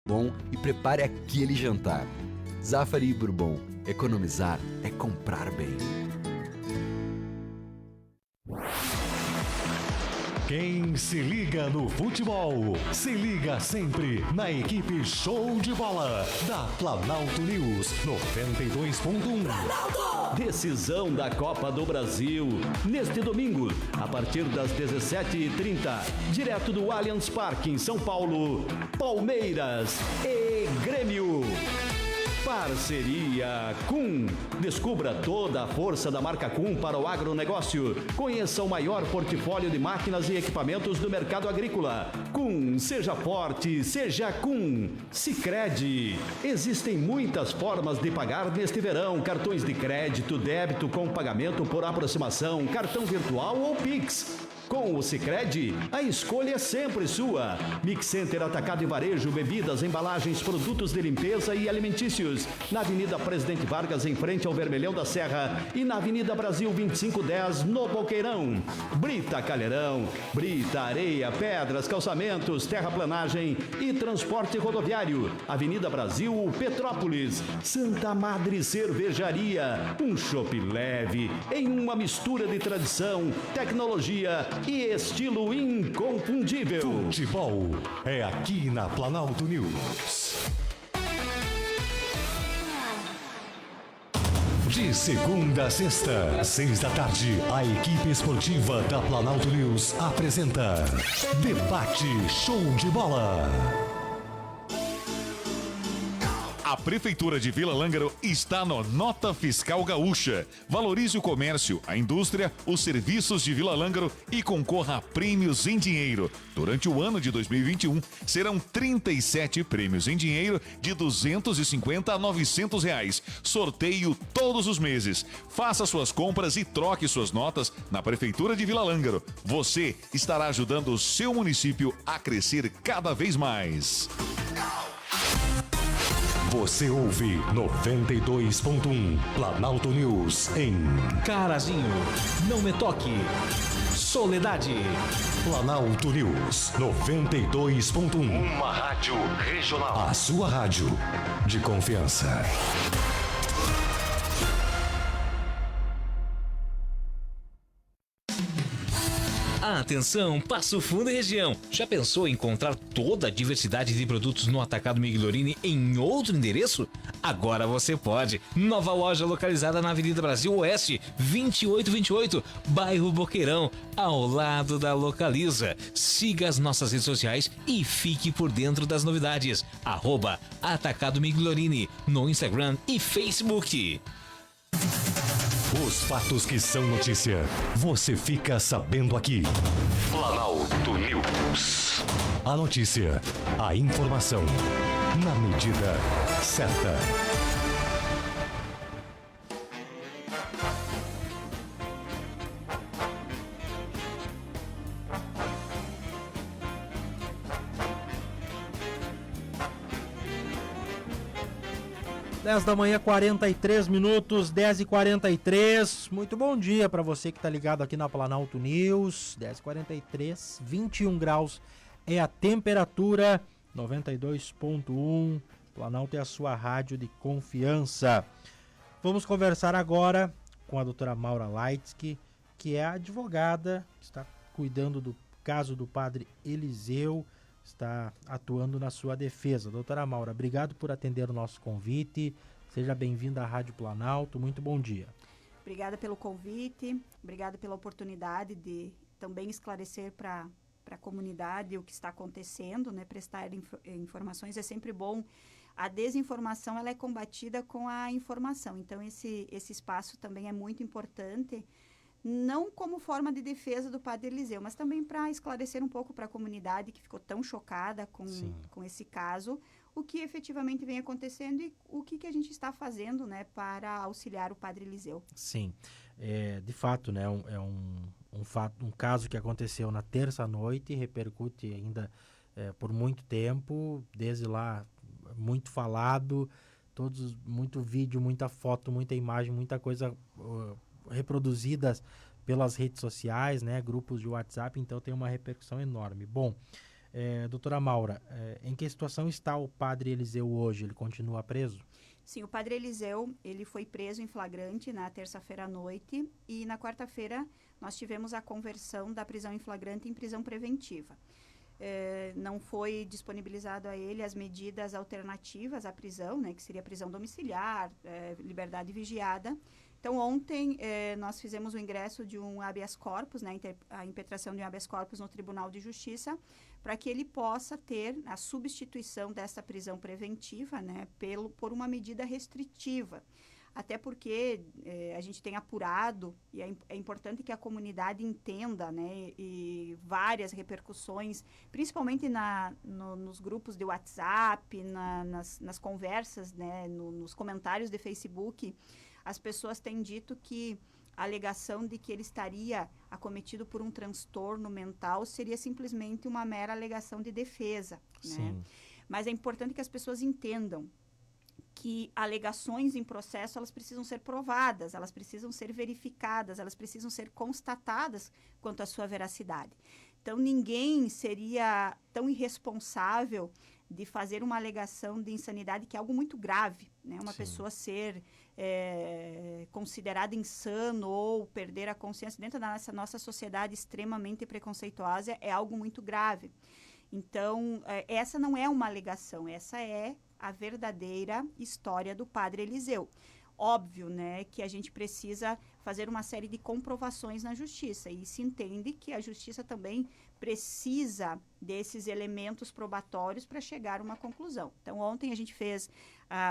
bom e prepare aquele jantar. Zafari e Bourbon. Economizar é comprar bem. Quem se liga no futebol, se liga sempre na equipe Show de Bola da Planalto News 92.1. Decisão da Copa do Brasil, neste domingo, a partir das 17h30, direto do Allianz Parque em São Paulo, Palmeiras e Grêmio. Parceria Kuhn. Descubra toda a força da marca Kuhn para o agronegócio. Conheça o maior portfólio de máquinas e equipamentos do mercado agrícola. Kuhn, seja forte, seja Kuhn. Sicredi. Existem muitas formas de pagar neste verão. Cartões de crédito, débito com pagamento por aproximação, cartão virtual ou Pix. Com o Sicredi, a escolha é sempre sua. Mix Center Atacado e Varejo, bebidas, embalagens, produtos de limpeza e alimentícios. Na Avenida Presidente Vargas, em frente ao Vermelhão da Serra. E na Avenida Brasil 2510, no Boqueirão. Brita Calheirão, Brita, areia, pedras, calçamentos, terraplanagem e transporte rodoviário. Avenida Brasil, Petrópolis. Santa Madre Cervejaria. Um chopp leve, em uma mistura de tradição, tecnologia e estilo inconfundível. Futebol é aqui na Planalto News. De segunda a sexta, 6 da tarde, a equipe esportiva da Planalto News apresenta Debate Show de Bola. A Prefeitura de Vila Lângaro está no Nota Fiscal Gaúcha. Valorize o comércio, a indústria, os serviços de Vila Lângaro e concorra a prêmios em dinheiro. Durante o ano de 2021, serão 37 prêmios em dinheiro de R$250 a R$900. Sorteio todos os meses. Faça suas compras e troque suas notas na Prefeitura de Vila Lângaro. Você estará ajudando o seu município a crescer cada vez mais. Você ouve 92.1 Planalto News em Carazinho, Não Me Toque, Soledade. Planalto News 92.1. Uma rádio regional. A sua rádio de confiança. Atenção, Passo Fundo e região. Já pensou em encontrar toda a diversidade de produtos no Atacado Migliorini em outro endereço? Agora você pode. Nova loja localizada na Avenida Brasil Oeste, 2828, bairro Boqueirão, ao lado da Localiza. Siga as nossas redes sociais e fique por dentro das novidades. @Atacado Migliorini no Instagram e Facebook. Os fatos que são notícia, você fica sabendo aqui. Planalto News. A notícia, a informação, na medida certa. Dez da manhã, 43 minutos, 10h43. Muito bom dia para você que está ligado aqui na Planalto News. 10h43, 21 graus é a temperatura, 92.1. Planalto é a sua rádio de confiança. Vamos conversar agora com a doutora Maura Leitsky, que é a advogada que está cuidando do caso do padre Eliseu, está atuando na sua defesa. Doutora Maura, obrigado por atender o nosso convite. Seja bem-vinda à Rádio Planalto. Muito bom dia. Obrigada pelo convite, obrigada pela oportunidade de também esclarecer para a comunidade o que está acontecendo, né? Prestar informações é sempre bom. A desinformação ela é combatida com a informação, então esse espaço também é muito importante, não como forma de defesa do padre Eliseu, mas também para esclarecer um pouco para a comunidade que ficou tão chocada com esse caso, o que efetivamente vem acontecendo e o que a gente está fazendo, né, para auxiliar o padre Eliseu. Sim, de fato, né, um caso que aconteceu na terça-noite e repercute ainda por muito tempo, desde lá muito falado, muito vídeo, muita foto, muita imagem, muita coisa reproduzidas pelas redes sociais, né, grupos de WhatsApp, então tem uma repercussão enorme. Bom, Doutora Maura, em que situação está o padre Eliseu hoje? Ele continua preso? Sim, o padre Eliseu, ele foi preso em flagrante na terça-feira à noite e na quarta-feira nós tivemos a conversão da prisão em flagrante em prisão preventiva. Não foi disponibilizado a ele as medidas alternativas à prisão, né, que seria prisão domiciliar, liberdade vigiada. Então, ontem nós fizemos o ingresso de um habeas corpus, né, a impetração de um habeas corpus no Tribunal de Justiça, para que ele possa ter a substituição dessa prisão preventiva, né, por uma medida restritiva. Até porque a gente tem apurado, e é importante que a comunidade entenda, né, e várias repercussões, principalmente nos grupos de WhatsApp, nas conversas, né, nos comentários de Facebook, as pessoas têm dito que a alegação de que ele estaria acometido por um transtorno mental seria simplesmente uma mera alegação de defesa, né? Mas é importante que as pessoas entendam que alegações em processo, elas precisam ser provadas, elas precisam ser verificadas, elas precisam ser constatadas quanto à sua veracidade. Então, ninguém seria tão irresponsável de fazer uma alegação de insanidade, que é algo muito grave, né? Uma pessoa ser considerada insano ou perder a consciência dentro da nossa sociedade extremamente preconceituosa é algo muito grave. Então, essa não é uma alegação, essa é a verdadeira história do padre Eliseu. Óbvio, né, que a gente precisa fazer uma série de comprovações na justiça, e se entende que a justiça também precisa desses elementos probatórios para chegar a uma conclusão. Então, ontem a gente fez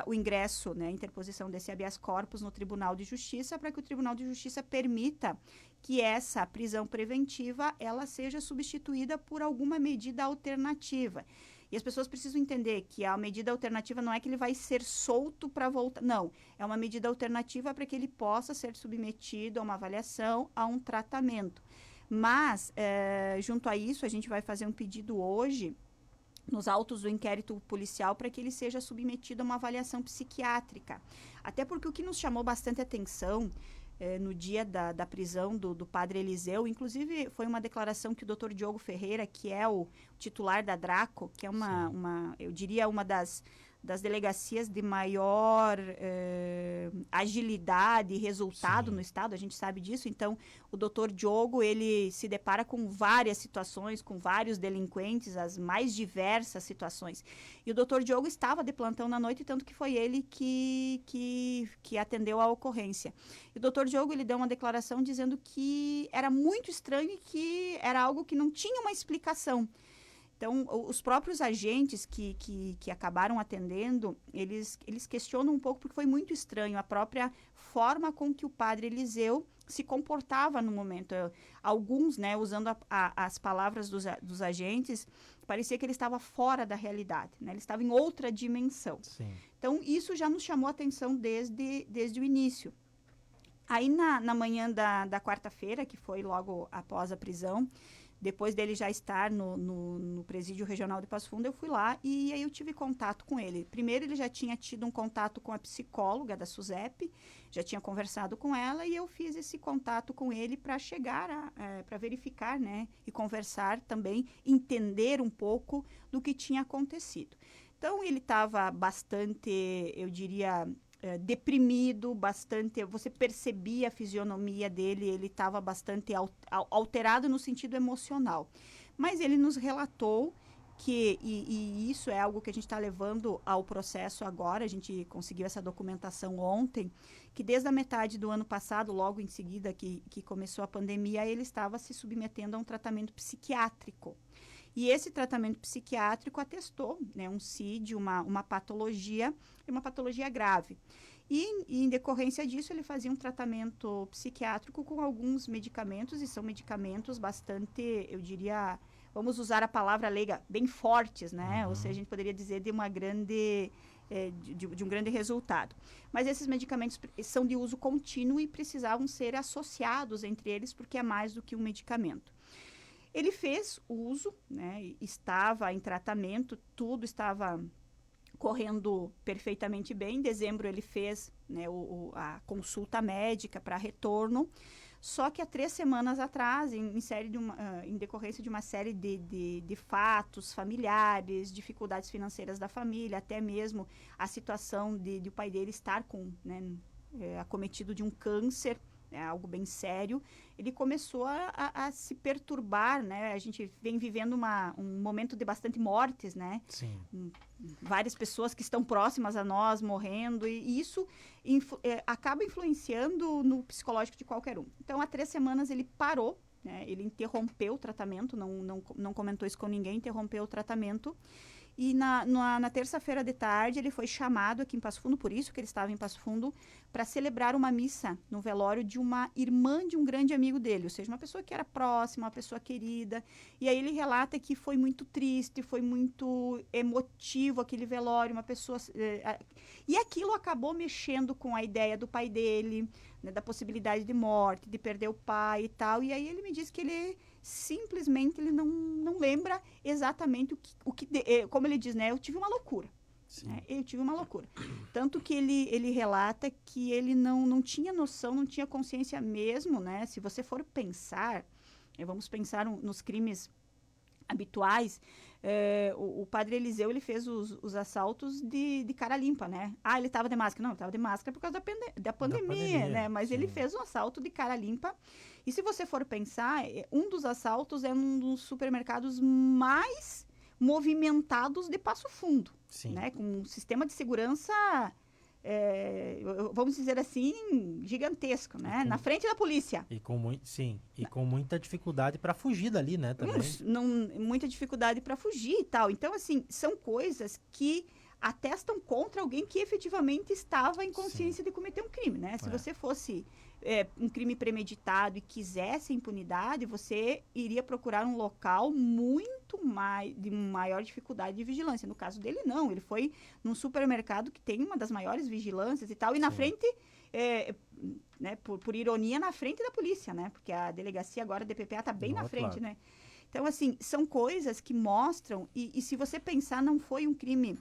o ingresso, né, a interposição desse habeas corpus no Tribunal de Justiça, para que o Tribunal de Justiça permita que essa prisão preventiva ela seja substituída por alguma medida alternativa. E as pessoas precisam entender que a medida alternativa não é que ele vai ser solto para voltar. Não, é uma medida alternativa para que ele possa ser submetido a uma avaliação, a um tratamento. Mas, junto a isso, a gente vai fazer um pedido hoje, nos autos do inquérito policial, para que ele seja submetido a uma avaliação psiquiátrica. Até porque o que nos chamou bastante atenção no dia da prisão do padre Eliseu, inclusive foi uma declaração que o Dr. Diogo Ferreira, que é o titular da DRACO, que é eu diria uma das delegacias de maior agilidade e resultado no estado, a gente sabe disso. Então, o doutor Diogo, ele se depara com várias situações, com vários delinquentes, as mais diversas situações. E o doutor Diogo estava de plantão na noite, tanto que foi ele que atendeu a ocorrência. E o doutor Diogo, ele deu uma declaração dizendo que era muito estranho e que era algo que não tinha uma explicação. Então, os próprios agentes que acabaram atendendo, eles questionam um pouco, porque foi muito estranho a própria forma com que o padre Eliseu se comportava no momento. Alguns, né, usando as palavras dos agentes, parecia que ele estava fora da realidade, né? Ele estava em outra dimensão. Sim. Então, isso já nos chamou a atenção desde o início. Aí, na manhã da quarta-feira, que foi logo após a prisão, depois dele já estar no presídio regional de Passo Fundo, eu fui lá e aí eu tive contato com ele. Primeiro, ele já tinha tido um contato com a psicóloga da SUSEP, já tinha conversado com ela, e eu fiz esse contato com ele para chegar para verificar, né, e conversar também, entender um pouco do que tinha acontecido. Então, ele estava bastante, eu diria, deprimido, bastante, você percebia a fisionomia dele, ele estava bastante alterado no sentido emocional. Mas ele nos relatou que, e isso é algo que a gente está levando ao processo agora, a gente conseguiu essa documentação ontem, que desde a metade do ano passado, logo em seguida que começou a pandemia, ele estava se submetendo a um tratamento psiquiátrico. E esse tratamento psiquiátrico atestou, né, um CID, uma patologia, e uma patologia grave. E em decorrência disso, ele fazia um tratamento psiquiátrico com alguns medicamentos, e são medicamentos bastante, eu diria, vamos usar a palavra leiga, bem fortes, né? Ou seja, a gente poderia dizer de uma grande, de um grande resultado. Mas esses medicamentos são de uso contínuo e precisavam ser associados entre eles, porque é mais do que um medicamento. Ele fez uso, né, estava em tratamento, tudo estava correndo perfeitamente bem. Em dezembro ele fez, né, a consulta médica para retorno, Só que há 3 semanas atrás, em decorrência de uma série de fatos familiares, dificuldades financeiras da família, até mesmo a situação de o pai dele estar acometido de um câncer, algo bem sério, ele começou a se perturbar, né? A gente vem vivendo um momento de bastante mortes, né? Sim. Várias pessoas que estão próximas a nós morrendo, e isso acaba influenciando no psicológico de qualquer um. Então, há 3 semanas ele parou, né? Ele interrompeu o tratamento, não comentou isso com ninguém, interrompeu o tratamento. E na terça-feira de tarde ele foi chamado aqui em Passo Fundo, por isso que ele estava em Passo Fundo, para celebrar uma missa no velório de uma irmã de um grande amigo dele, ou seja, uma pessoa que era próxima, uma pessoa querida. E aí ele relata que foi muito triste, foi muito emotivo aquele velório, uma pessoa... E aquilo acabou mexendo com a ideia do pai dele, né, da possibilidade de morte, de perder o pai e tal. E aí ele me disse que ele simplesmente não lembra exatamente como ele diz, né? Eu tive uma loucura. Né? Eu tive uma loucura. Tanto que ele relata que ele não tinha noção, não tinha consciência mesmo, né? Se você for pensar, vamos pensar nos crimes habituais, o padre Eliseu, ele fez os assaltos de cara limpa, né? Ele estava de máscara. Não, ele estava de máscara por causa da pandemia, né? Mas ele fez um assalto de cara limpa. E se você for pensar, um dos assaltos é um dos supermercados mais movimentados de Passo Fundo, né? Com um sistema de segurança, vamos dizer assim, gigantesco, né? Na frente da polícia. E com muita dificuldade para fugir dali, né? Também. Muita dificuldade para fugir e tal. Então, assim, são coisas que atestam contra alguém que efetivamente estava em consciência de cometer um crime, né? Se você fosse um crime premeditado e quisesse impunidade, você iria procurar um local de maior dificuldade de vigilância. No caso dele, não. Ele foi num supermercado que tem uma das maiores vigilâncias e tal, e na frente, né, por ironia, na frente da polícia, né? Porque a delegacia agora, a DPPA, está bem na frente, né? Então, assim, são coisas que mostram, e se você pensar, não foi um crime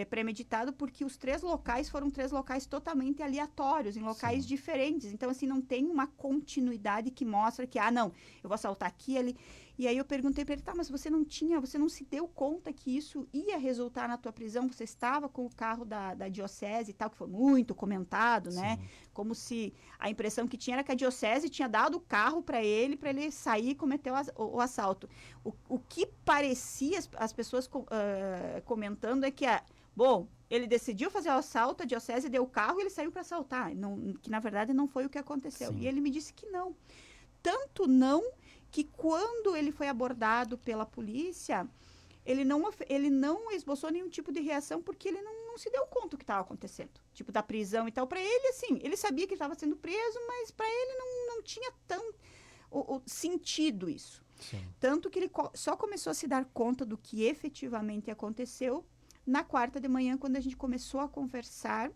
premeditado, porque os 3 locais foram 3 locais totalmente aleatórios, em locais diferentes. Então, assim, não tem uma continuidade que mostra que, não, eu vou assaltar aqui, ali. E aí eu perguntei para ele, mas você não se deu conta que isso ia resultar na tua prisão? Você estava com o carro da diocese e tal, que foi muito comentado, né? Como se a impressão que tinha era que a diocese tinha dado o carro para ele sair e cometer o assalto. O que parecia as pessoas comentando é que ele decidiu fazer o assalto, a diocese deu o carro e ele saiu para assaltar, que na verdade não foi o que aconteceu. E ele me disse que não. Tanto não que quando ele foi abordado pela polícia, ele não esboçou nenhum tipo de reação, porque ele não se deu conta do que estava acontecendo. Tipo, da prisão e tal. Para ele, assim, ele sabia que estava sendo preso, mas para ele não tinha tão sentido isso. Tanto que ele só começou a se dar conta do que efetivamente aconteceu na quarta de manhã, quando a gente começou a conversar,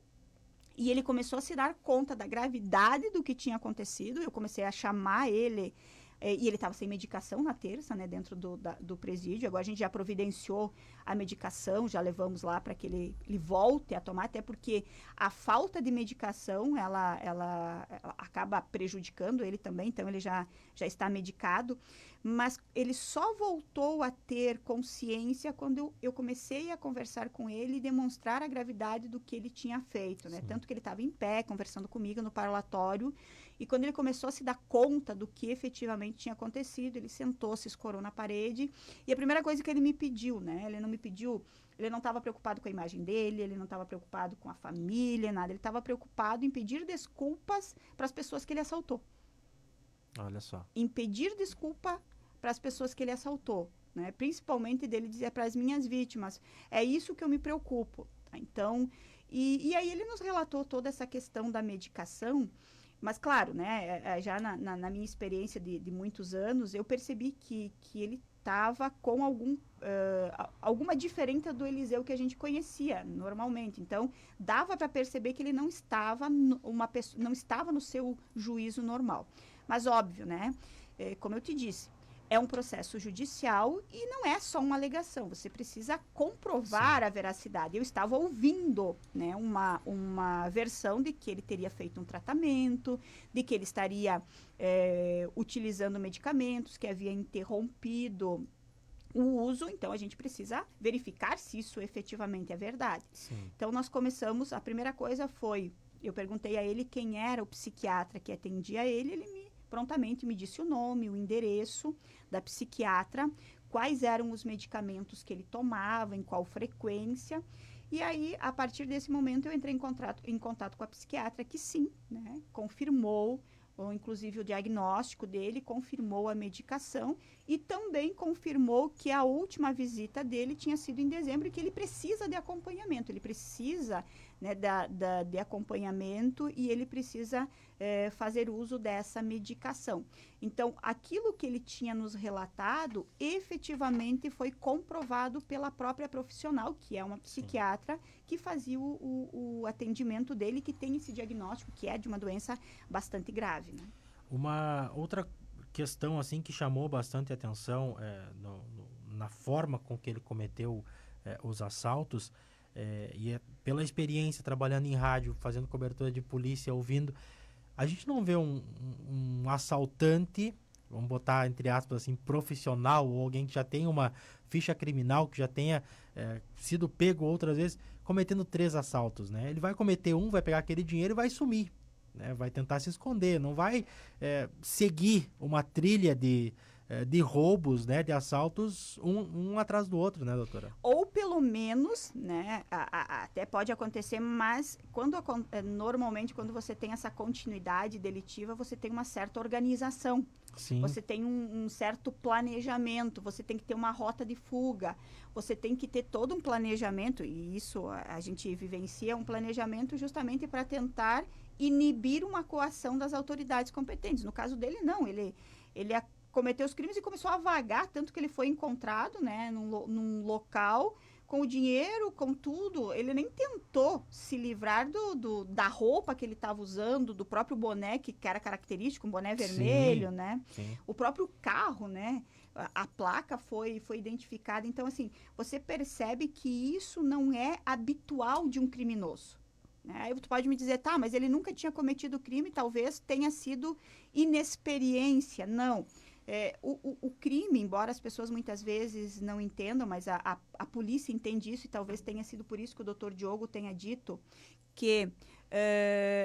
e ele começou a se dar conta da gravidade do que tinha acontecido. Eu comecei a chamar ele, e ele estava sem medicação na terça, né, dentro do presídio. Agora a gente já providenciou a medicação, já levamos lá para que ele volte a tomar, até porque a falta de medicação, ela acaba prejudicando ele também, então ele já está medicado. Mas ele só voltou a ter consciência quando eu comecei a conversar com ele e demonstrar a gravidade do que ele tinha feito, né? Tanto que ele estava em pé, conversando comigo no parlatório, e quando ele começou a se dar conta do que efetivamente tinha acontecido, ele sentou, se escorou na parede, e a primeira coisa que ele me pediu, né? Ele não estava preocupado com a imagem dele, ele não estava preocupado com a família, nada, ele estava preocupado em pedir desculpas para as pessoas que ele assaltou. Olha só. Em pedir desculpa para as pessoas que ele assaltou, né? Principalmente dele dizer para as minhas vítimas, é isso que eu me preocupo. Tá? Então, e aí ele nos relatou toda essa questão da medicação, mas claro, né, já na minha experiência de muitos anos, eu percebi que ele estava com alguma diferença do Eliseu que a gente conhecia normalmente. Então, dava para perceber que ele não estava no seu juízo normal. Mas óbvio, né? Como eu te disse, é um processo judicial e não é só uma alegação, você precisa comprovar a veracidade. Eu estava ouvindo, né, uma versão de que ele teria feito um tratamento, de que ele estaria utilizando medicamentos, que havia interrompido o uso, então a gente precisa verificar se isso efetivamente é verdade. Sim. Então nós começamos, a primeira coisa foi, eu perguntei a ele quem era o psiquiatra que atendia ele prontamente me disse o nome, o endereço da psiquiatra, quais eram os medicamentos que ele tomava, em qual frequência. E aí, a partir desse momento, eu entrei em contato com a psiquiatra, que sim, né, confirmou, ou inclusive o diagnóstico dele, confirmou a medicação e também confirmou que a última visita dele tinha sido em dezembro e que ele precisa de acompanhamento, ele precisa, né, de acompanhamento e ele precisa fazer uso dessa medicação. Então, aquilo que ele tinha nos relatado, efetivamente foi comprovado pela própria profissional, que é uma psiquiatra, que fazia o atendimento dele, que tem esse diagnóstico, que é de uma doença bastante grave, né? Uma outra questão assim que chamou bastante atenção na forma com que ele cometeu os assaltos, e pela experiência trabalhando em rádio, fazendo cobertura de polícia, ouvindo, a gente não vê um assaltante, vamos botar entre aspas assim, profissional, ou alguém que já tem uma ficha criminal, que já tenha sido pego outras vezes, cometendo 3 assaltos, né? Ele vai cometer vai pegar aquele dinheiro e vai sumir, né? Vai tentar se esconder, não vai seguir uma trilha de roubos, né? De assaltos um atrás do outro, né, doutora? Ou pelo menos, né, até pode acontecer, mas normalmente quando você tem essa continuidade delitiva, você tem uma certa organização. Sim. Você tem um certo planejamento, você tem que ter uma rota de fuga, você tem que ter todo um planejamento, e isso a gente vivencia um planejamento justamente para tentar inibir uma coação das autoridades competentes. No caso dele, não, ele cometeu os crimes e começou a vagar, tanto que ele foi encontrado, né, num local com o dinheiro, com tudo. Ele nem tentou se livrar da roupa que ele estava usando, do próprio boné, que era característico, um boné vermelho, né? Sim. O próprio carro, né? A placa foi identificada. Então, assim, você percebe que isso não é habitual de um criminoso. Aí tu pode me dizer, tá, mas ele nunca tinha cometido crime, talvez tenha sido inexperiência. Não. O crime, embora as pessoas muitas vezes não entendam, mas a polícia entende isso, e talvez tenha sido por isso que o doutor Diogo tenha dito que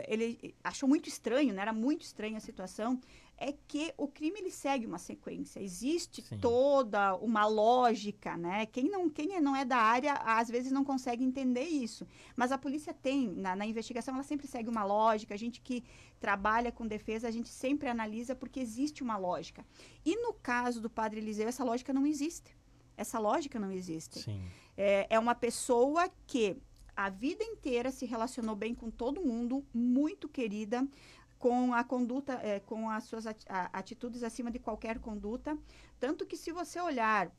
ele achou muito estranho, né? Era muito estranha a situação, é que o crime ele segue uma sequência, existe toda uma lógica, né? Quem não é da área, às vezes não consegue entender isso, mas a polícia tem, na investigação, ela sempre segue uma lógica, a gente que trabalha com defesa, a gente sempre analisa porque existe uma lógica. E no caso do padre Eliseu, essa lógica não existe. Essa lógica não existe. Sim. É uma pessoa que a vida inteira se relacionou bem com todo mundo, muito querida, com a conduta, com as suas atitudes acima de qualquer conduta, tanto que se você olhar,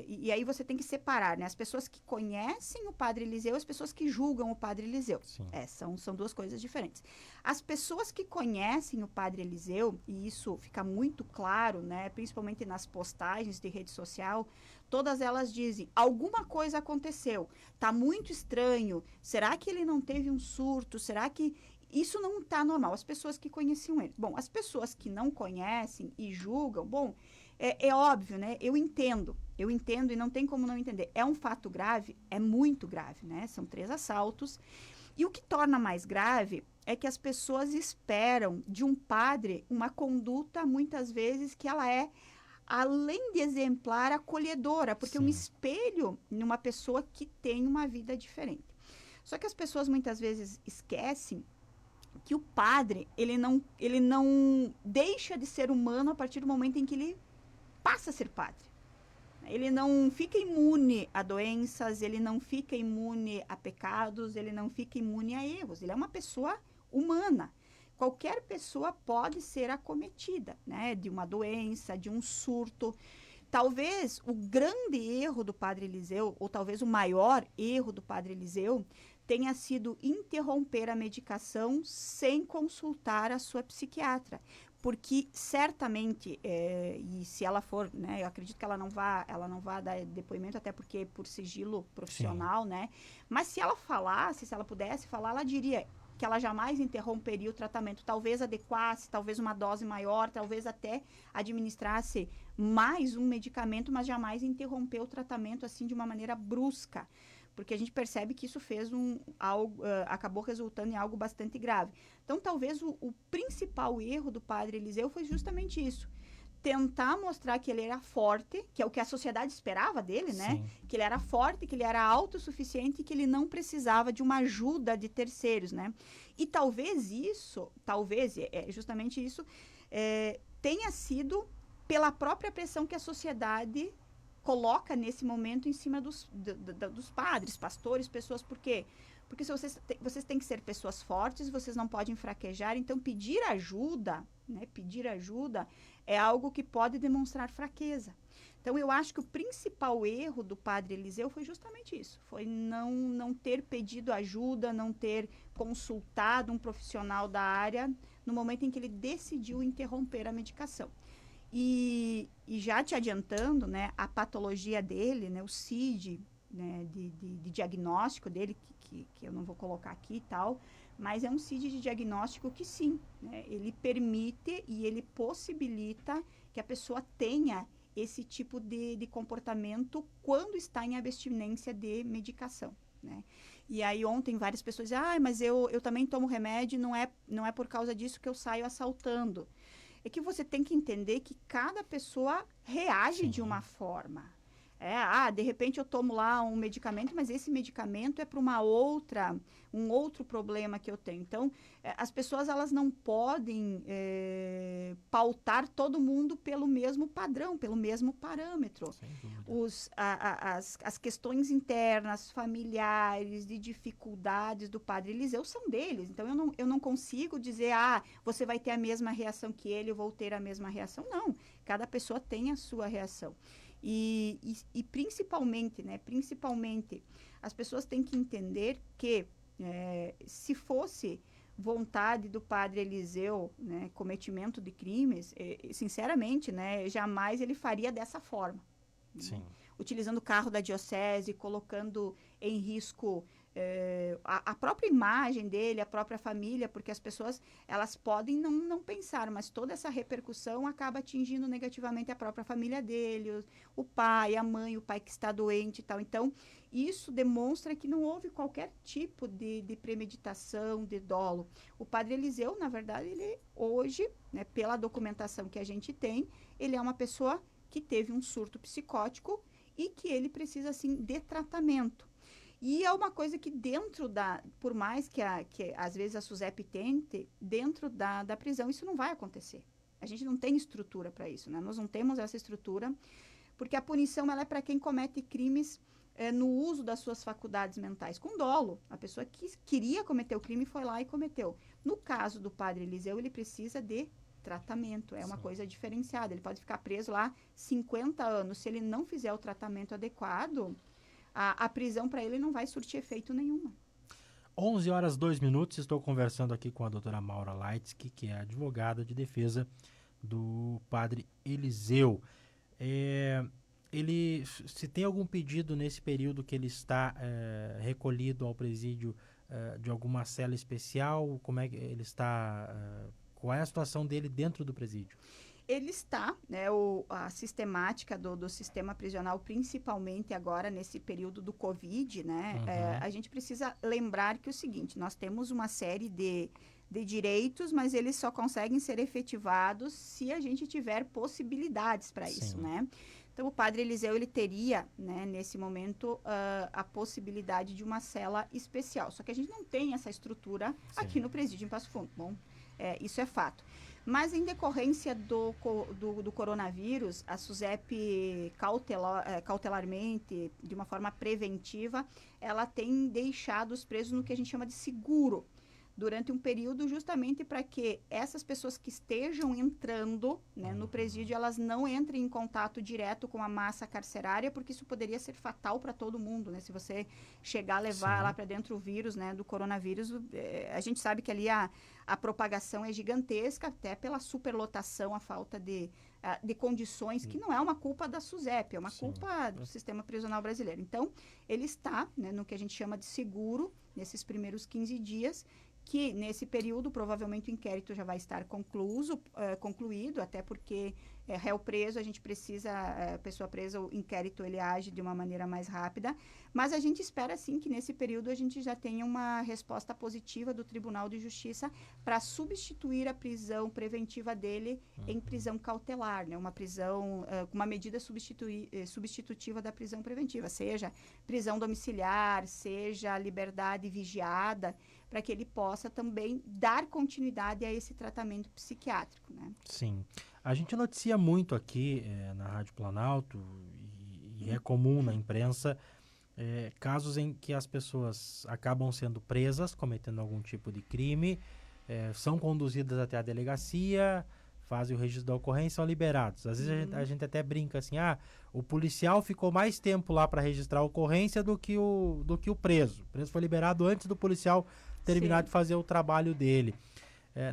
e aí você tem que separar, né, as pessoas que conhecem o padre Eliseu e as pessoas que julgam o padre Eliseu. São 2 coisas diferentes. As pessoas que conhecem o padre Eliseu, e isso fica muito claro, né, principalmente nas postagens de rede social, todas elas dizem, alguma coisa aconteceu, tá muito estranho, será que ele não teve um surto, será que isso não está normal? As pessoas que conheciam ele. Bom, as pessoas que não conhecem e julgam, bom, é óbvio, né? Eu entendo e não tem como não entender. É um fato grave, é muito grave, né? São 3 assaltos. E o que torna mais grave é que as pessoas esperam de um padre uma conduta, muitas vezes, que ela é, além de exemplar, acolhedora, porque eu me espelho numa pessoa que tem uma vida diferente. Só que as pessoas muitas vezes esquecem que o padre, ele não deixa de ser humano a partir do momento em que ele passa a ser padre. Ele não fica imune a doenças, ele não fica imune a pecados, ele não fica imune a erros. Ele é uma pessoa humana. Qualquer pessoa pode ser acometida, né, de uma doença, de um surto. Talvez o grande erro do padre Eliseu, ou talvez o maior erro do padre Eliseu, tenha sido interromper a medicação sem consultar a sua psiquiatra. porque certamente, e se ela for, né, eu acredito que ela não vá dar depoimento, até porque por sigilo profissional, né, mas se ela falasse, se ela pudesse falar, ela diria que ela jamais interromperia o tratamento, talvez adequasse, talvez uma dose maior, talvez até administrasse mais um medicamento, mas jamais interrompeu o tratamento assim de uma maneira brusca, porque a gente percebe que isso fez acabou resultando em algo bastante grave. Então, talvez o principal erro do padre Eliseu foi justamente isso. Tentar mostrar que ele era forte, que é o que a sociedade esperava dele, né? Sim. Que ele era forte, que ele era autossuficiente e que ele não precisava de uma ajuda de terceiros, né? E talvez justamente isso, tenha sido pela própria pressão que a sociedade coloca nesse momento em cima dos padres, pastores, pessoas. Por quê? Porque vocês têm que ser pessoas fortes, vocês não podem fraquejar, então pedir ajuda, né? Pedir ajuda é algo que pode demonstrar fraqueza. Então, eu acho que o principal erro do padre Eliseu foi justamente isso. Foi não ter pedido ajuda, não ter consultado um profissional da área no momento em que ele decidiu interromper a medicação. E já te adiantando, né, a patologia dele, né, o CID, né, de diagnóstico dele, que eu não vou colocar aqui e tal, mas é um CID de diagnóstico que sim, né, ele permite e ele possibilita que a pessoa tenha esse tipo de comportamento quando está em abstinência de medicação, né? E aí ontem várias pessoas diziam, mas eu também tomo remédio, não é por causa disso que eu saio assaltando. É que você tem que entender que cada pessoa reage de uma forma. De repente eu tomo lá um medicamento, mas esse medicamento é para um outro problema que eu tenho. Então, as pessoas, elas não podem pautar todo mundo pelo mesmo padrão, pelo mesmo parâmetro. As questões internas, familiares, de dificuldades do padre Eliseu são deles. Então, eu não consigo dizer, você vai ter a mesma reação que ele, eu vou ter a mesma reação. Não, cada pessoa tem a sua reação. E principalmente, né, as pessoas têm que entender que se fosse vontade do padre Eliseu, né, cometimento de crimes, sinceramente, né, jamais ele faria dessa forma. Sim. Né? Utilizando o carro da diocese, colocando em risco a própria imagem dele, a própria família, porque as pessoas, elas podem não pensar, mas toda essa repercussão acaba atingindo negativamente a própria família dele, o pai, a mãe, o pai que está doente e tal. Então, isso demonstra que não houve qualquer tipo de premeditação, de dolo. O padre Eliseu, na verdade, ele hoje, né, pela documentação que a gente tem, ele é uma pessoa que teve um surto psicótico e que ele precisa, assim, de tratamento. E é uma coisa que por mais que às vezes a SUSEP tente, dentro da prisão isso não vai acontecer. A gente não tem estrutura para isso, né? Nós não temos essa estrutura, porque a punição ela é para quem comete crimes no uso das suas faculdades mentais, com dolo. A pessoa que queria cometer o crime foi lá e cometeu. No caso do padre Eliseu, ele precisa de tratamento, uma coisa diferenciada. Ele pode ficar preso lá 50 anos. Se ele não fizer o tratamento adequado, a prisão para ele não vai surtir efeito nenhuma. 11h02, estou conversando aqui com a doutora Maura Leitsky, que é advogada de defesa do padre Eliseu. Ele, se tem algum pedido nesse período que ele está recolhido ao presídio de alguma cela especial, como é que ele está, qual é a situação dele dentro do presídio? Ele está, né, a sistemática do sistema prisional, principalmente agora nesse período do Covid, né, a gente precisa lembrar que é o seguinte, nós temos uma série de direitos, mas eles só conseguem ser efetivados se a gente tiver possibilidades para isso, né? Então, o padre Eliseu, ele teria, né, nesse momento, a possibilidade de uma cela especial. Só que a gente não tem essa estrutura aqui no presídio em Passo Fundo. Bom, isso é fato. Mas, em decorrência do coronavírus, a SUSEP, cautelarmente, de uma forma preventiva, ela tem deixado os presos no que a gente chama de seguro. durante um período justamente para que essas pessoas que estejam entrando, né, no presídio, elas não entrem em contato direto com a massa carcerária, porque isso poderia ser fatal para todo mundo, né? Se você chegar a levar lá para dentro o vírus, né, do coronavírus, a gente sabe que ali a propagação é gigantesca, até pela superlotação, a falta de condições, que não é uma culpa da SUSEP, é uma culpa do sistema prisional brasileiro. Então, ele está, né, no que a gente chama de seguro, nesses primeiros 15 dias, que nesse período provavelmente o inquérito já vai estar concluído, até porque réu preso, a gente precisa, pessoa presa, o inquérito ele age de uma maneira mais rápida, mas a gente espera sim que nesse período a gente já tenha uma resposta positiva do Tribunal de Justiça para substituir a prisão preventiva dele em prisão cautelar, né? Uma prisão, uma medida substitutiva da prisão preventiva, seja prisão domiciliar, seja liberdade vigiada, para que ele possa também dar continuidade a esse tratamento psiquiátrico, né? Sim. A gente noticia muito aqui na Rádio Planalto, e é comum na imprensa, casos em que as pessoas acabam sendo presas, cometendo algum tipo de crime, são conduzidas até a delegacia, fazem o registro da ocorrência e são liberados. Às vezes a gente até brinca assim, o policial ficou mais tempo lá para registrar a ocorrência do que o preso. O preso foi liberado antes do policial terminar de fazer o trabalho dele.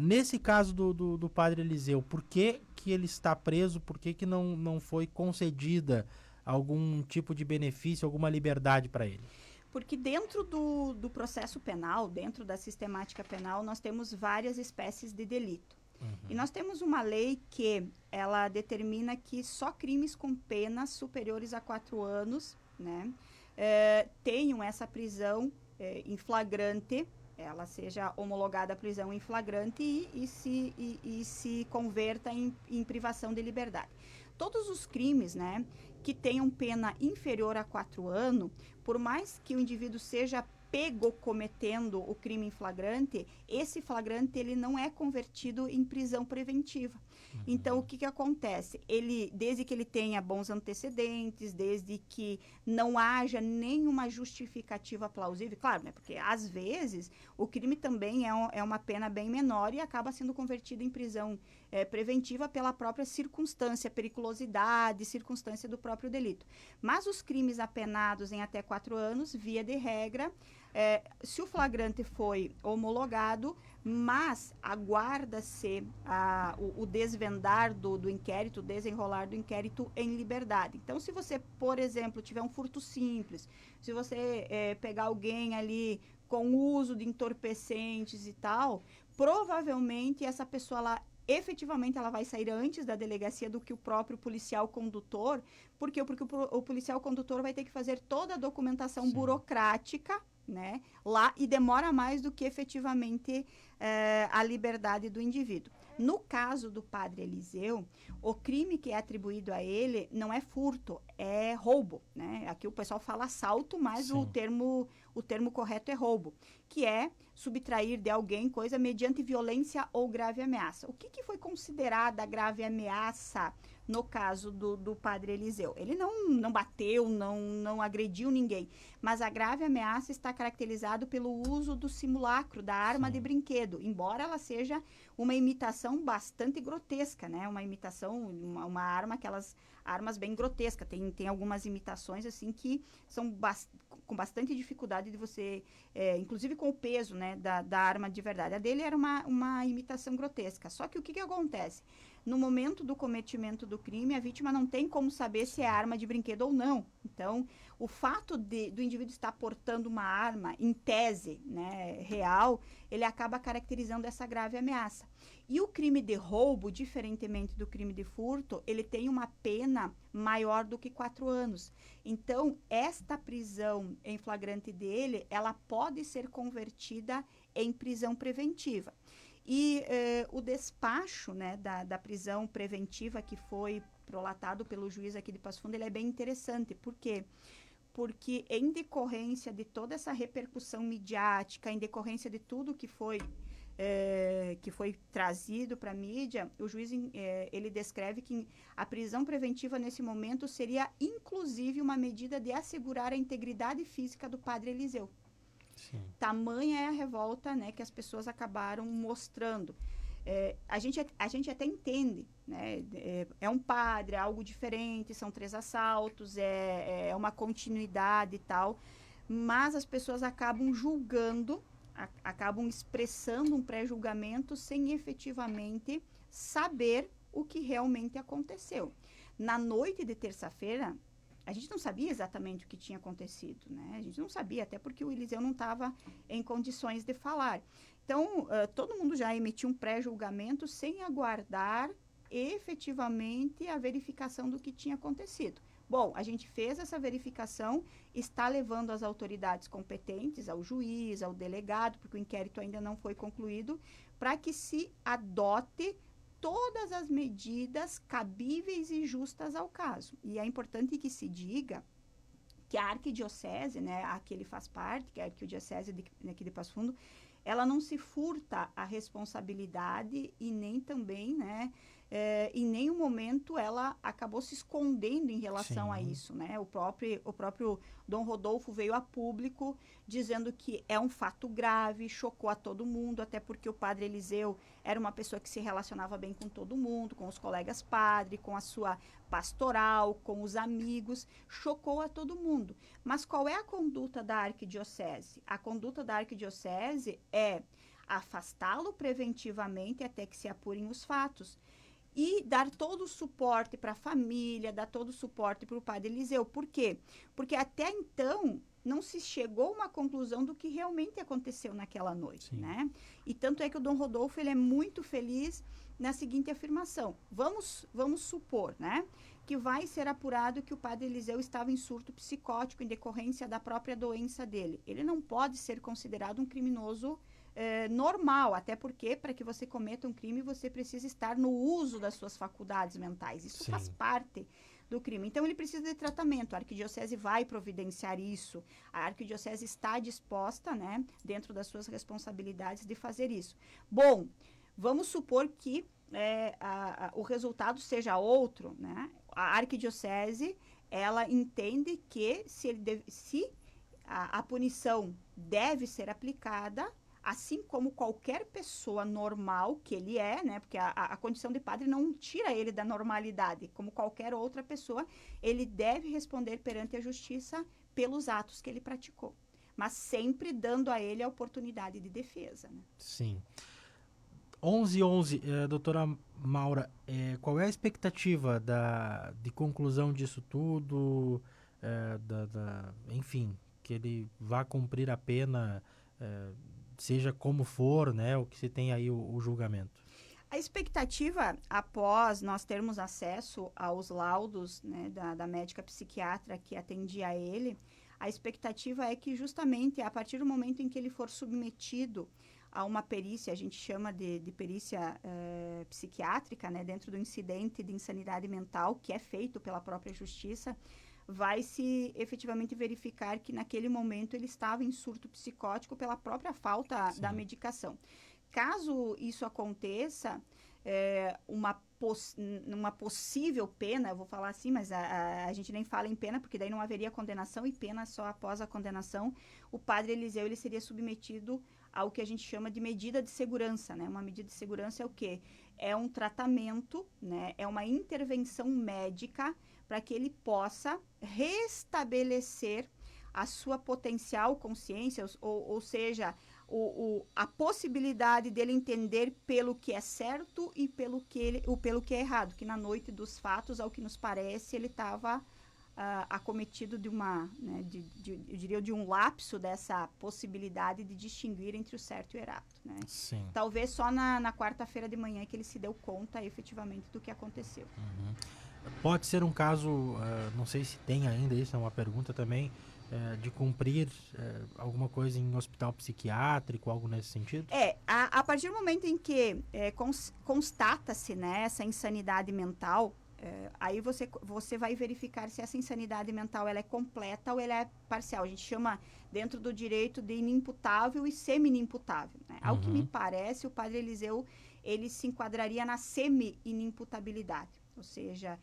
Nesse caso do padre Eliseu, por que ele está preso? Por que não foi concedida algum tipo de benefício, alguma liberdade para ele? Porque dentro do processo penal, dentro da sistemática penal, nós temos várias espécies de delito. E nós temos uma lei que ela determina que só crimes com penas superiores a 4 anos, né, tenham essa prisão em flagrante, ela seja homologada a prisão em flagrante e se converta em privação de liberdade. Todos os crimes, né, que tenham pena inferior a 4 anos, por mais que o indivíduo seja pego cometendo o crime em flagrante, esse flagrante ele não é convertido em prisão preventiva. Então, o que acontece? Desde que ele tenha bons antecedentes, desde que não haja nenhuma justificativa plausível, claro, né? Porque às vezes o crime também é uma pena bem menor e acaba sendo convertido em prisão preventiva pela própria circunstância, periculosidade, circunstância do próprio delito. Mas os crimes apenados em até 4 anos, via de regra, se o flagrante foi homologado, mas aguarda-se o desvendar do inquérito, o desenrolar do inquérito em liberdade. Então, se você, por exemplo, tiver um furto simples, se você pegar alguém ali com uso de entorpecentes e tal, provavelmente essa pessoa efetivamente ela vai sair antes da delegacia do que o próprio policial condutor, porque o policial condutor vai ter que fazer toda a documentação burocrática, né, lá, e demora mais do que efetivamente a liberdade do indivíduo. No caso do padre Eliseu, o crime que é atribuído a ele não é furto, é roubo, né? Aqui o pessoal fala assalto, mas o termo correto é roubo, que é subtrair de alguém coisa mediante violência ou grave ameaça. O que foi considerada grave ameaça no caso do padre Eliseu? Ele não bateu, não agrediu ninguém, mas a grave ameaça está caracterizado pelo uso do simulacro, da arma de brinquedo, embora ela seja uma imitação bastante grotesca, né? Uma imitação, uma arma, aquelas armas bem grotescas. Tem algumas imitações assim que são com bastante dificuldade de você, inclusive com o peso, né, da arma de verdade. A dele era uma imitação grotesca. Só que o que acontece? No momento do cometimento do crime, a vítima não tem como saber se é arma de brinquedo ou não. Então, o fato do indivíduo estar portando uma arma, em tese, né, real, ele acaba caracterizando essa grave ameaça. E o crime de roubo, diferentemente do crime de furto, ele tem uma pena maior do que 4 anos. Então, esta prisão em flagrante dele, ela pode ser convertida em prisão preventiva. E o despacho, né, da prisão preventiva que foi prolatado pelo juiz aqui de Passo Fundo, ele é bem interessante. Por quê? Porque em decorrência de toda essa repercussão midiática, em decorrência de tudo que foi trazido para a mídia, o juiz ele descreve que a prisão preventiva nesse momento seria inclusive uma medida de assegurar a integridade física do padre Eliseu. Sim. Tamanha é a revolta, né, que as pessoas acabaram mostrando. A gente até entende, né? É um padre, é algo diferente, são 3 assaltos, é uma continuidade e tal, mas as pessoas acabam julgando, acabam expressando um pré-julgamento sem efetivamente saber o que realmente aconteceu. Na noite de terça-feira, a gente não sabia exatamente o que tinha acontecido, né? A gente não sabia, até porque o Eliseu não estava em condições de falar. Então, todo mundo já emitiu um pré-julgamento sem aguardar efetivamente a verificação do que tinha acontecido. Bom, a gente fez essa verificação, está levando as autoridades competentes, ao juiz, ao delegado, porque o inquérito ainda não foi concluído, para que se adote todas as medidas cabíveis e justas ao caso. E é importante que se diga que a arquidiocese, né, a que ele faz parte, que é a arquidiocese aqui de Passo Fundo, ela não se furta a responsabilidade e nem também, né, em nenhum momento ela acabou se escondendo em relação a isso, né? O próprio Dom Rodolfo veio a público dizendo que é um fato grave, chocou a todo mundo, até porque o padre Eliseu era uma pessoa que se relacionava bem com todo mundo, com os colegas padre, com a sua pastoral, com os amigos, chocou a todo mundo. Mas qual é a conduta da arquidiocese? A conduta da arquidiocese é afastá-lo preventivamente até que se apurem os fatos e dar todo o suporte para a família, dar todo o suporte para o padre Eliseu. Por quê? Porque até então não se chegou a uma conclusão do que realmente aconteceu naquela noite, né? E tanto é que o Dom Rodolfo, ele é muito feliz na seguinte afirmação: vamos supor, né, que vai ser apurado que o padre Eliseu estava em surto psicótico em decorrência da própria doença dele. Ele não pode ser considerado um criminoso normal, até porque para que você cometa um crime você precisa estar no uso das suas faculdades mentais. Isso faz parte do crime. Então ele precisa de tratamento. A arquidiocese vai providenciar isso. A arquidiocese está disposta, né, dentro das suas responsabilidades, de fazer isso. Bom, vamos supor que o resultado seja outro, né? A arquidiocese, ela entende que se a punição deve ser aplicada, assim como qualquer pessoa normal que ele é, né? Porque a condição de padre não tira ele da normalidade. Como qualquer outra pessoa, ele deve responder perante a justiça pelos atos que ele praticou. Mas sempre dando a ele a oportunidade de defesa, né? Sim. 11h11, doutora Maura, qual é a expectativa de conclusão disso tudo? Enfim, que ele vá cumprir a pena, seja como for, né, o que se tem aí o julgamento. A expectativa, após nós termos acesso aos laudos, né, da médica psiquiatra que atendia ele, a expectativa é que justamente a partir do momento em que ele for submetido a uma perícia, a gente chama de perícia psiquiátrica, né, dentro do incidente de insanidade mental, que é feito pela própria justiça, vai se efetivamente verificar que naquele momento ele estava em surto psicótico pela própria falta da medicação. Caso isso aconteça, uma possível pena, eu vou falar assim, mas a gente nem fala em pena, porque daí não haveria condenação, e pena só após a condenação, o padre Eliseu ele seria submetido ao que a gente chama de medida de segurança, né? Uma medida de segurança é o quê? É um tratamento, né? É uma intervenção médica para que ele possa restabelecer a sua potencial consciência, ou seja, a possibilidade dele entender pelo que é certo e pelo que é errado, que na noite dos fatos, ao que nos parece, ele estava acometido de eu diria, de um lapso dessa possibilidade de distinguir entre o certo e o errado, né? Sim. Talvez só na quarta-feira de manhã que ele se deu conta efetivamente do que aconteceu. Uhum. Pode ser um caso, não sei se tem ainda, isso é uma pergunta também, de cumprir alguma coisa em hospital psiquiátrico, algo nesse sentido? A partir do momento em que constata-se, né, essa insanidade mental, aí você vai verificar se essa insanidade mental ela é completa ou ela é parcial. A gente chama dentro do direito de inimputável e semi-inimputável, né? Ao que me parece, o padre Eliseu ele se enquadraria na semi-inimputabilidade. Ou seja,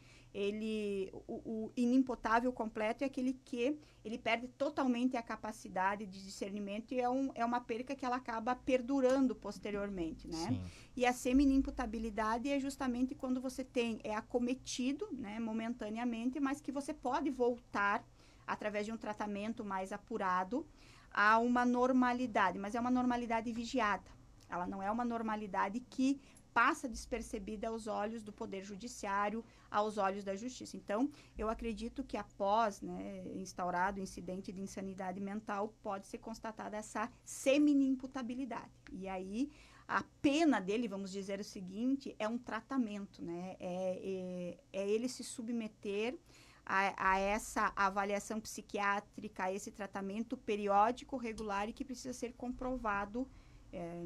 o inimputável completo é aquele que ele perde totalmente a capacidade de discernimento e é uma perca que ela acaba perdurando posteriormente, né? Sim. E a semi-inimputabilidade é justamente quando você é acometido, né, momentaneamente, mas que você pode voltar através de um tratamento mais apurado a uma normalidade, mas é uma normalidade vigiada. Ela não é uma normalidade que passa despercebida aos olhos do Poder Judiciário, aos olhos da Justiça. Então, eu acredito que após, né, instaurado o incidente de insanidade mental, pode ser constatada essa semi-imputabilidade. E aí, a pena dele, vamos dizer o seguinte, é um tratamento, né? É ele se submeter a essa avaliação psiquiátrica, a esse tratamento periódico, regular e que precisa ser comprovado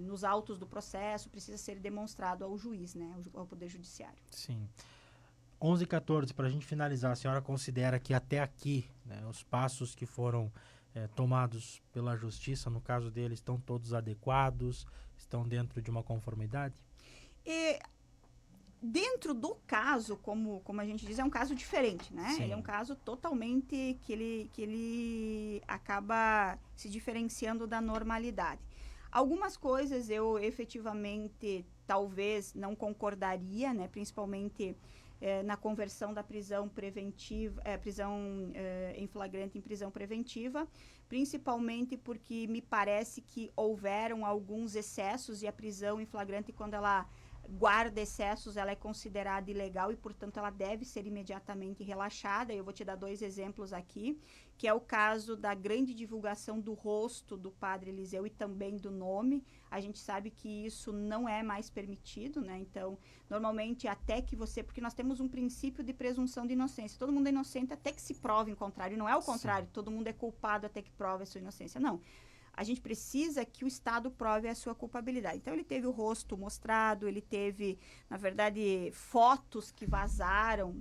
nos autos do processo, precisa ser demonstrado ao juiz, né, ao Poder Judiciário. Sim. 11h14, para a gente finalizar, a senhora considera que até aqui, né, os passos que foram tomados pela Justiça, no caso dele, estão todos adequados, estão dentro de uma conformidade? Dentro do caso, como a gente diz, é um caso diferente, né? Sim. Ele é um caso totalmente que ele acaba se diferenciando da normalidade. Algumas coisas eu efetivamente talvez não concordaria, né? Principalmente na conversão da prisão preventiva, em flagrante em prisão preventiva, principalmente porque me parece que houveram alguns excessos e a prisão em flagrante, quando ela guarda excessos, ela é considerada ilegal e, portanto, ela deve ser imediatamente relaxada. Eu vou te dar 2 exemplos aqui, que é o caso da grande divulgação do rosto do padre Eliseu e também do nome. A gente sabe que isso não é mais permitido, né? Então, normalmente, porque nós temos um princípio de presunção de inocência. Todo mundo é inocente até que se prove em contrário. Não é o contrário, todo mundo é culpado até que prove a sua inocência. Não. A gente precisa que o Estado prove a sua culpabilidade. Então, ele teve o rosto mostrado, ele teve, na verdade, fotos que vazaram,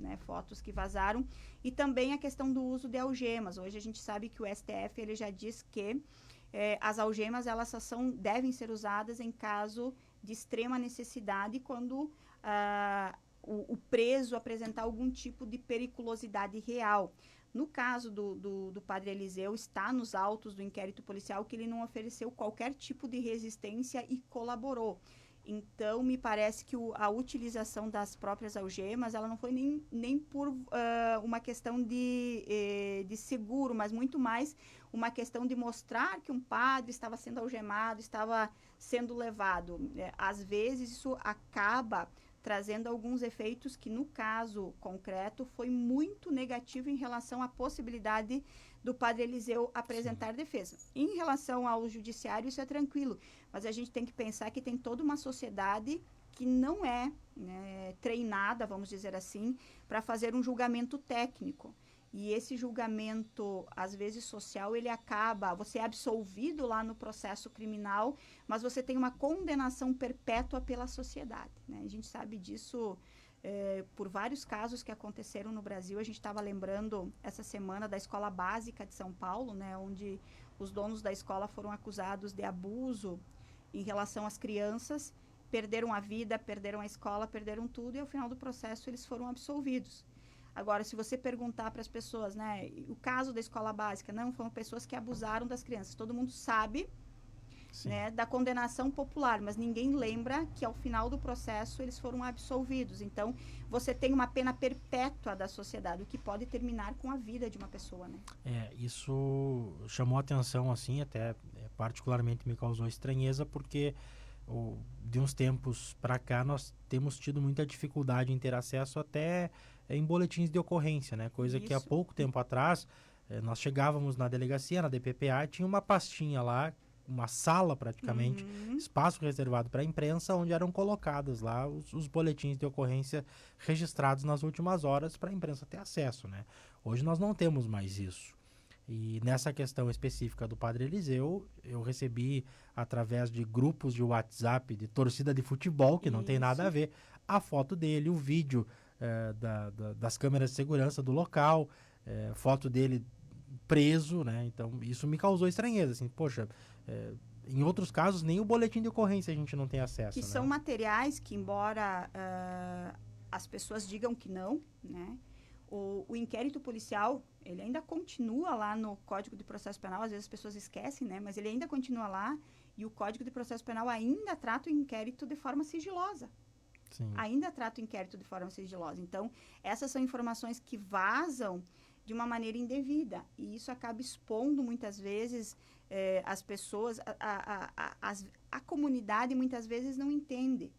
e também a questão do uso de algemas. Hoje a gente sabe que o STF ele já diz que as algemas elas só devem ser usadas em caso de extrema necessidade, quando o preso apresentar algum tipo de periculosidade real. No caso do padre Eliseu, está nos autos do inquérito policial que ele não ofereceu qualquer tipo de resistência e colaborou. Então, me parece que a utilização das próprias algemas, ela não foi nem por uma questão de seguro, mas muito mais uma questão de mostrar que um padre estava sendo algemado, estava sendo levado. Às vezes, isso acaba trazendo alguns efeitos que, no caso concreto, foi muito negativo em relação à possibilidade do padre Eliseu apresentar defesa. Em relação ao judiciário, isso é tranquilo, mas a gente tem que pensar que tem toda uma sociedade que não é, né, treinada, vamos dizer assim, para fazer um julgamento técnico. E esse julgamento, às vezes social, você é absolvido lá no processo criminal, mas você tem uma condenação perpétua pela sociedade, né? A gente sabe disso por vários casos que aconteceram no Brasil. A gente estava lembrando essa semana da Escola Básica de São Paulo, né, onde os donos da escola foram acusados de abuso em relação às crianças, perderam a vida, perderam a escola, perderam tudo, e ao final do processo eles foram absolvidos. Agora, se você perguntar para as pessoas, né, o caso da escola básica, não, foram pessoas que abusaram das crianças. Todo mundo sabe, né, da condenação popular, mas ninguém lembra que ao final do processo eles foram absolvidos. Então, você tem uma pena perpétua da sociedade, o que pode terminar com a vida de uma pessoa, né? Isso chamou atenção, assim, até particularmente me causou estranheza, porque de uns tempos para cá nós temos tido muita dificuldade em ter acesso até em boletins de ocorrência, né? Coisa que há pouco tempo atrás nós chegávamos na delegacia, na DPPA, tinha uma pastinha lá, uma sala praticamente, espaço reservado para a imprensa, onde eram colocados lá os boletins de ocorrência registrados nas últimas horas para a imprensa ter acesso, né? Hoje nós não temos mais isso. E nessa questão específica do padre Eliseu, eu recebi através de grupos de WhatsApp de torcida de futebol, que não tem nada a ver, a foto dele, o vídeo das câmeras de segurança do local, foto dele preso, né? Então isso me causou estranheza, assim, poxa, em outros casos nem o boletim de ocorrência a gente não tem acesso. Que são materiais que, embora as pessoas digam que não, né? O inquérito policial, ele ainda continua lá no Código de Processo Penal, às vezes as pessoas esquecem, né? Mas ele ainda continua lá e o Código de Processo Penal ainda trata o inquérito de forma sigilosa. Sim. Ainda trata o inquérito de forma sigilosa. Então, essas são informações que vazam de uma maneira indevida. E isso acaba expondo, muitas vezes, as pessoas, a comunidade muitas vezes não entende.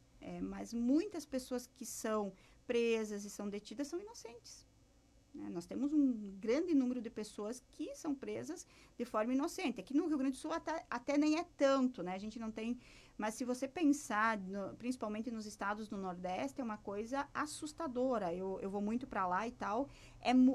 Mas muitas pessoas que são presas e são detidas são inocentes. Nós temos um grande número de pessoas que são presas de forma inocente. Aqui no Rio Grande do Sul até nem é tanto, né? A gente não tem... Mas se você pensar, principalmente nos estados do Nordeste, é uma coisa assustadora. Eu vou muito para lá e tal.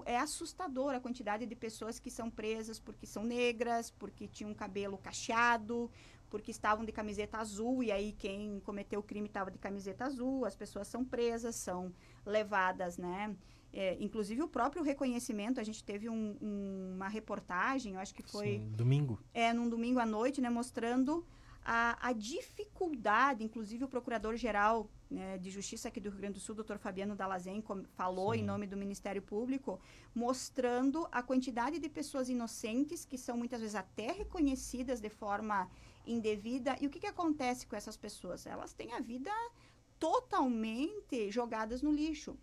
É assustadora a quantidade de pessoas que são presas porque são negras, porque tinham cabelo cacheado, porque estavam de camiseta azul, e aí quem cometeu o crime estava de camiseta azul. As pessoas são presas, são levadas, né? Inclusive o próprio reconhecimento, a gente teve uma reportagem, eu acho que foi... Sim, domingo. Num domingo à noite, né, mostrando a dificuldade, inclusive o Procurador-Geral, né, de Justiça aqui do Rio Grande do Sul, Dr. Fabiano Dallazem, falou em nome do Ministério Público, mostrando a quantidade de pessoas inocentes, que são muitas vezes até reconhecidas de forma indevida. E o que acontece com essas pessoas? Elas têm a vida totalmente jogadas no lixo.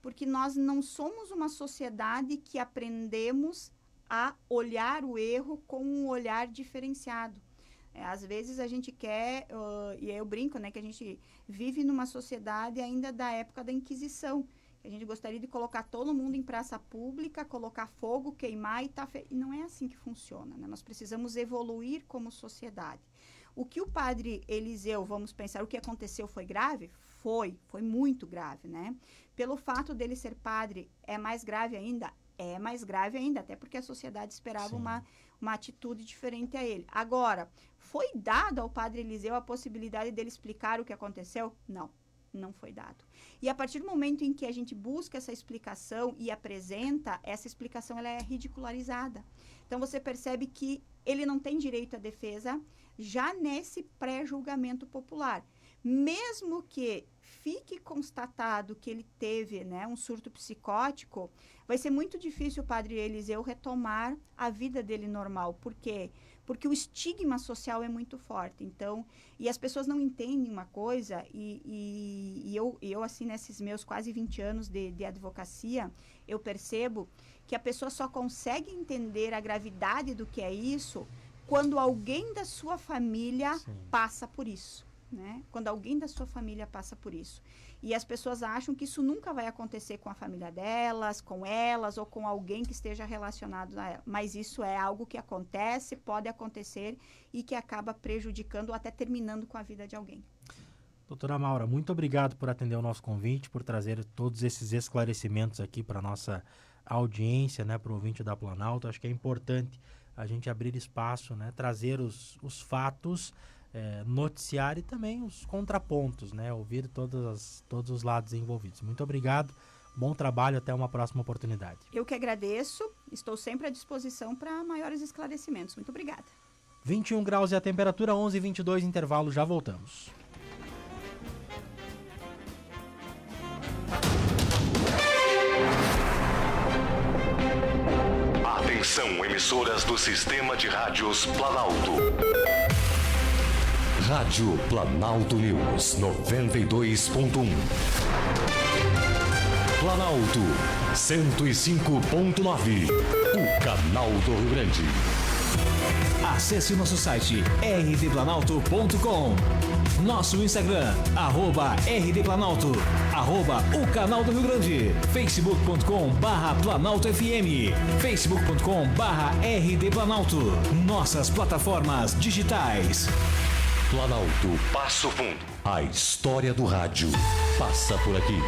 Porque nós não somos uma sociedade que aprendemos a olhar o erro com um olhar diferenciado. Às vezes a gente quer, e eu brinco, né, que a gente vive numa sociedade ainda da época da Inquisição. A gente gostaria de colocar todo mundo em praça pública, colocar fogo, queimar e não é assim que funciona, né? Nós precisamos evoluir como sociedade. O que o padre Eliseu, vamos pensar, o que aconteceu foi grave? Foi muito grave, né? Pelo fato dele ser padre, é mais grave ainda? É mais grave ainda, até porque a sociedade esperava uma atitude diferente a ele. Agora, foi dado ao padre Eliseu a possibilidade dele explicar o que aconteceu? Não foi dado. E a partir do momento em que a gente busca essa explicação e apresenta, essa explicação ela é ridicularizada. Então, você percebe que ele não tem direito à defesa já nesse pré-julgamento popular. Mesmo que fique constatado que ele teve, né, um surto psicótico, vai ser muito difícil o padre Eliseu retomar a vida dele normal. Por quê? Porque o estigma social é muito forte. Então, e as pessoas não entendem uma coisa, e eu assim, nesses meus quase 20 anos de advocacia, eu percebo que a pessoa só consegue entender a gravidade do que é isso quando alguém da sua família passa por isso. Né? Quando alguém da sua família passa por isso. E as pessoas acham que isso nunca vai acontecer com a família delas, com elas ou com alguém que esteja relacionado a ela. Mas isso é algo que acontece, pode acontecer e que acaba prejudicando ou até terminando com a vida de alguém. Doutora Maura, muito obrigado por atender o nosso convite, por trazer todos esses esclarecimentos aqui para a nossa audiência, né, para o ouvinte da Planalto. Acho que é importante a gente abrir espaço, né, trazer os fatos, noticiar e também os contrapontos, né? Ouvir todos os lados envolvidos. Muito obrigado, bom trabalho, até uma próxima oportunidade. Eu que agradeço, estou sempre à disposição para maiores esclarecimentos. Muito obrigada. 21 graus e a temperatura, 11h22, intervalo, já voltamos. Atenção, emissoras do Sistema de Rádios Planalto. Rádio Planalto News 92.1. Planalto 105.9. O canal do Rio Grande. Acesse nosso site rdplanalto.com. Nosso Instagram, @rdplanalto, o canal do Rio Grande. facebook.com/PlanaltoFM, facebook.com/rdplanalto. Nossas plataformas digitais. Planalto Passo Fundo. A história do rádio passa por aqui.